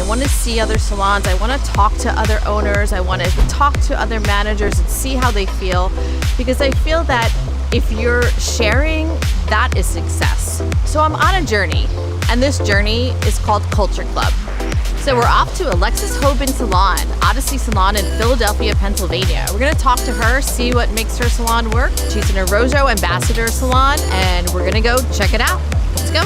I want to see other salons. I want to talk to other owners. I want to talk to other managers and see how they feel, because I feel that if you're sharing, that is success. So I'm on a journey, and this journey is called Culture Club. So we're off to Alexis Hoban Salon, Odyssey Salon in Philadelphia, Pennsylvania. We're gonna talk to her, see what makes her salon work. She's an Arojo Ambassador Salon, and we're gonna go check it out. Let's go.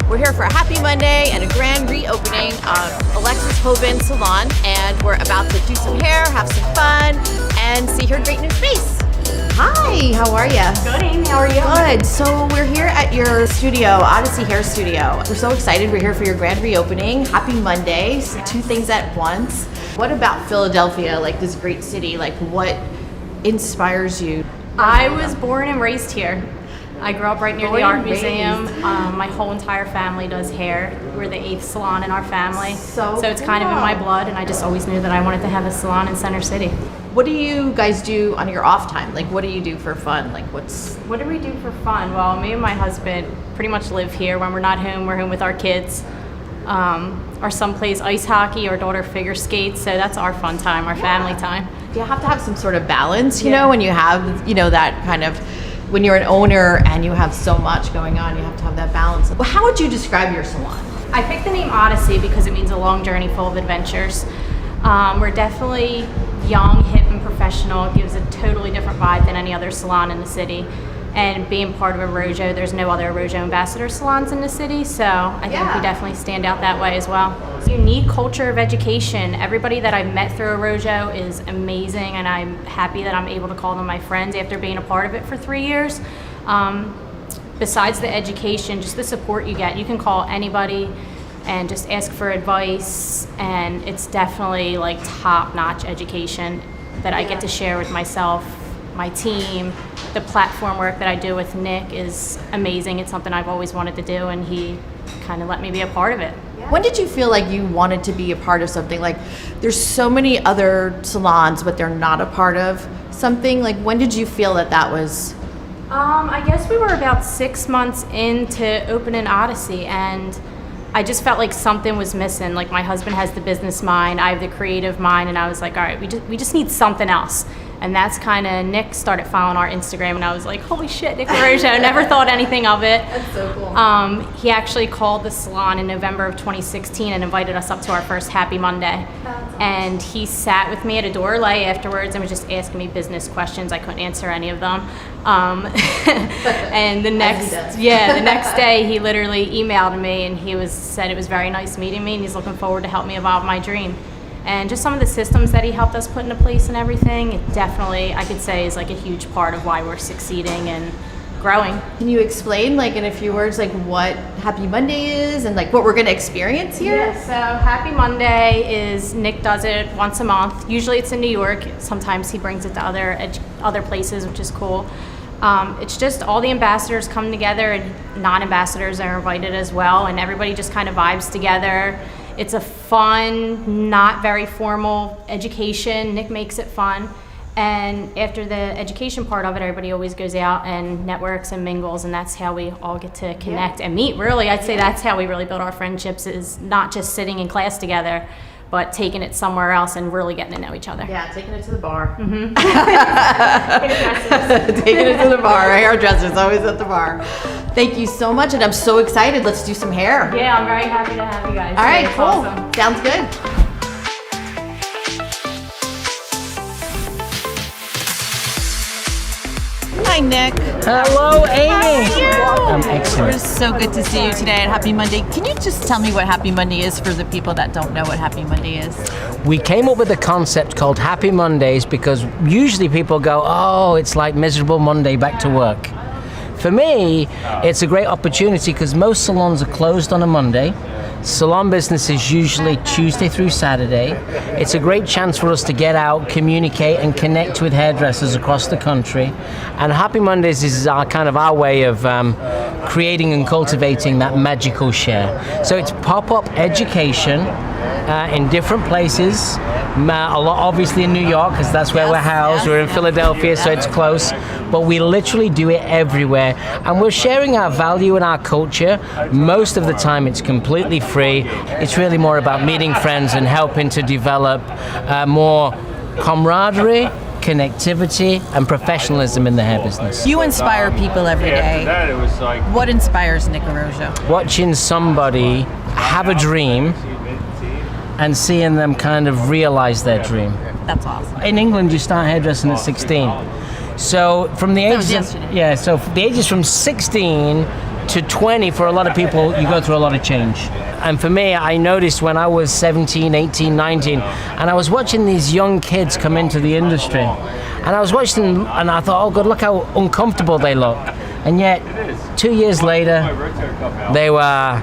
We're here for a happy Monday and a grand reopening of Alexis Hoban Salon, and we're about to do some hair, have some fun, and see her great new space. Hi, how are you? Good, Amy. How are you? Good. So we're here at your studio, Odyssey Hair Studio. We're so excited. We're here for your grand reopening. Happy Monday. So two things at once. What about Philadelphia, like this great city? Like, what inspires you? I was born and raised here. I grew up right near the Art Museum. My whole entire family does hair. We're the 8th salon in our family. So it's kind of in my blood, and I just always knew that I wanted to have a salon in Center City. What do you guys do on your off time? Like, what do you do for fun? Like, what do we do for fun? Well, me and my husband pretty much live here. When we're not home, we're home with our kids. Our son plays ice hockey, our daughter figure skates, so that's our fun time, our family time. You have to have some sort of balance, you know, when you have, that kind of, when you're an owner and you have so much going on, you have to have that balance. Well, how would you describe your salon? I picked the name Odyssey because it means a long journey full of adventures. We're definitely young, hip, and professional. It gives a totally different vibe than any other salon in the city. And being part of Arojo, there's no other Arojo Ambassador salons in the city, so I think we definitely stand out that way as well. Unique culture of education. Everybody that I've met through Arojo is amazing, and I'm happy that I'm able to call them my friends after being a part of it for 3 years. Besides the education, just the support you get. You can call anybody and just ask for advice, and it's definitely like top-notch education that I get to share with myself, my team. The platform work that I do with Nick is amazing. It's something I've always wanted to do, and he kind of let me be a part of it. When did you feel like you wanted to be a part of something? Like, there's so many other salons, but they're not a part of something. Like, when did you feel that was? I guess we were about 6 months into opening Odyssey, and I just felt like something was missing. Like, my husband has the business mind, I have the creative mind, and I was like, all right, we just need something else. And that's kind of, Nick started following our Instagram, and I was like, holy shit, Nick Arojo, never thought anything of it. That's so cool. He actually called the salon in November of 2016 and invited us up to our first Happy Monday. And he sat with me at a doorway afterwards and was just asking me business questions. I couldn't answer any of them. And the next day he literally emailed me, and he said it was very nice meeting me, and he's looking forward to help me evolve my dream. And just some of the systems that he helped us put into place and everything, it definitely, I could say, is like a huge part of why we're succeeding and growing. Can you explain, like, in a few words, like what Happy Monday is and like what we're gonna experience here? Yeah, so Happy Monday is, Nick does it once a month. Usually it's in New York. Sometimes he brings it to other places, which is cool. It's just all the ambassadors come together, and non-ambassadors are invited as well, and everybody just kind of vibes together. It's a fun, not very formal education. Nick makes it fun. And after the education part of it, everybody always goes out and networks and mingles, and that's how we all get to connect and meet. Really, I'd say that's how we really build our friendships, is not just sitting in class together, but taking it somewhere else and really getting to know each other. Yeah, taking it to the bar. Mm-hmm. Taking it to the bar. Our hairdresser's always at the bar. Thank you so much, and I'm so excited. Let's do some hair. Yeah, I'm very happy to have you guys. All right, cool. Awesome. Sounds good. Hi, Nick. Hello, Amy. How are you? I'm excellent. It's so good to see you today at Happy Monday. Can you just tell me what Happy Monday is for the people that don't know what Happy Monday is? We came up with a concept called Happy Mondays because usually people go, oh, it's like miserable Monday back to work. For me, it's a great opportunity because most salons are closed on a Monday. Salon business is usually Tuesday through Saturday. It's a great chance for us to get out, communicate, and connect with hairdressers across the country. And Happy Mondays is our way of creating and cultivating that magical share. So it's pop-up education in different places. A lot, obviously, in New York, because that's where we're housed. We're in Philadelphia, so it's close. But we literally do it everywhere. And we're sharing our value and our culture. Most of the time, it's completely free. It's really more about meeting friends and helping to develop more camaraderie, connectivity, and professionalism in the hair business. You inspire people every day. What inspires Nick Arrojo? Watching somebody have a dream and seeing them kind of realize their dream. That's awesome. In England, you start hairdressing at 16. So from the ages, so the ages from 16 to 20, for a lot of people, you go through a lot of change. And for me, I noticed when I was 17, 18, 19, and I was watching these young kids come into the industry, and I was watching them, and I thought, oh God, look how uncomfortable they look. And yet, 2 years later, they were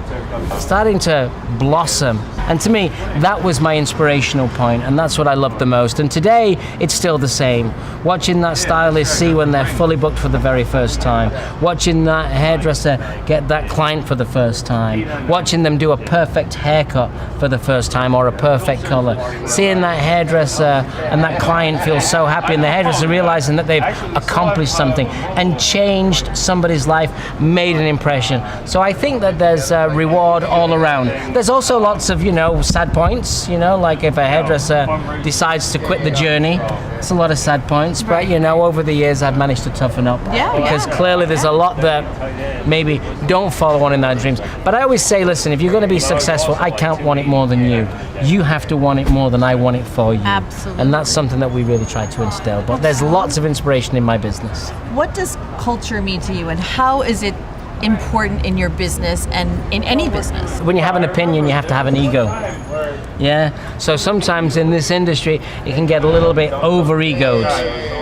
starting to blossom. And to me, that was my inspirational point, and that's what I loved the most. And today, it's still the same. Watching that stylist see when they're fully booked for the very first time, watching that hairdresser get that client for the first time, watching them do a perfect haircut for the first time or a perfect color, seeing that hairdresser and that client feel so happy, and the hairdresser realizing that they've accomplished something and changed somebody's life, made an impression. So I think that there's a reward all around. There's also lots of, sad points, like if a hairdresser decides to quit the journey, it's a lot of sad points, but over the years I've managed to toughen up. Because clearly there's a lot that maybe don't follow on in their dreams. But I always say, listen, if you're going to be successful, I can't want it more than you. You have to want it more than I want it for you. Absolutely. And that's something that we really try to instill. But there's lots of inspiration in my business. What does culture mean to you, and how is it important in your business and in any business? When you have an opinion, you have to have an ego. Yeah. So sometimes in this industry, it can get a little bit over-egoed.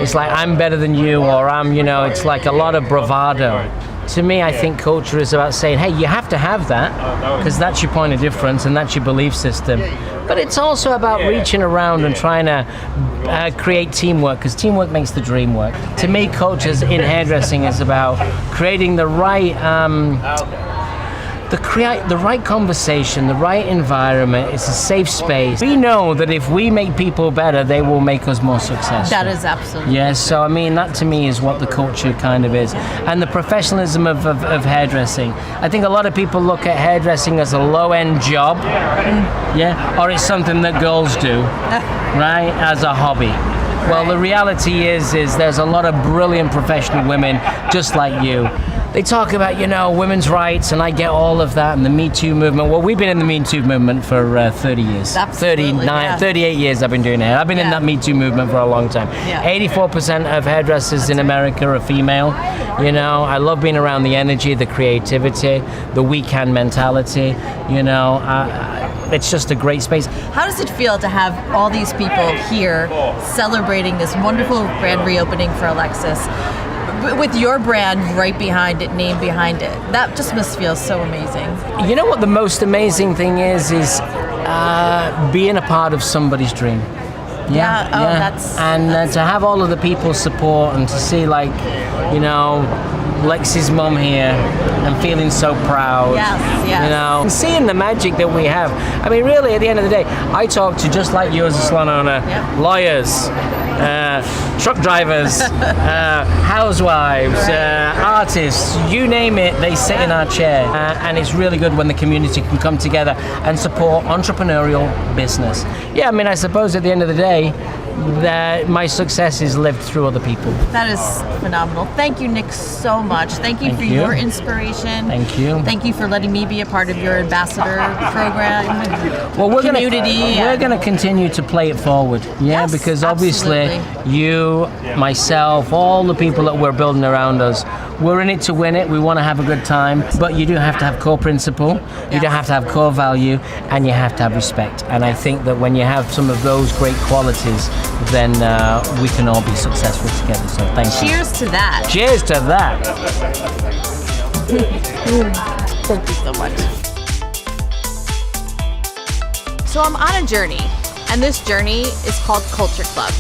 It's like I'm better than you, or it's like a lot of bravado. To me, I think culture is about saying, hey, you have to have that, because that's your point of difference and that's your belief system. But it's also about reaching around and trying to create teamwork, because teamwork makes the dream work. To me, culture in hairdressing is about creating the right the right conversation, the right environment. It's a safe space. We know that if we make people better, they will make us more successful. That is absolutely. Yes, so that to me is what the culture kind of is. And the professionalism of hairdressing. I think a lot of people look at hairdressing as a low-end job, or it's something that girls do, right, as a hobby. Well, the reality is there's a lot of brilliant professional women just like you. They talk about, women's rights, and I get all of that, and the Me Too movement. Well, we've been in the Me Too movement for 30 years. Absolutely, 38 years I've been doing hair. I've been in that Me Too movement for a long time. 84% of hairdressers in America are female. I love being around the energy, the creativity, the weekend mentality. It's just a great space. How does it feel to have all these people here celebrating this wonderful brand reopening for Alexis, with your brand right behind it, name behind it? That just must feel so amazing. You know what the most amazing thing is being a part of somebody's dream. That's to have all of the people support, and to see Lexi's mum here and feeling so proud. Yes. And seeing the magic that we have. I mean, really, at the end of the day, I talk to, just like you as a salon owner, lawyers, truck drivers, housewives, artists, you name it, they sit in our chair. And it's really good when the community can come together and support entrepreneurial business. I suppose at the end of the day, that my success is lived through other people. That is phenomenal. Thank you, Nick, so much. Thank you for your inspiration. Thank you. Thank you for letting me be a part of your ambassador program. Well, we're community. We're going to continue to play it forward. Yes, because obviously absolutely. You, myself, all the people that we're building around us, we're in it to win it. We want to have a good time, but you do have to have core principle. You do have to have core value, and you have to have respect. And I think that when you have some of those great qualities, then we can all be successful together. So thank you. Cheers to that. Cheers to that. Thank you so much. So I'm on a journey, and this journey is called Culture Club.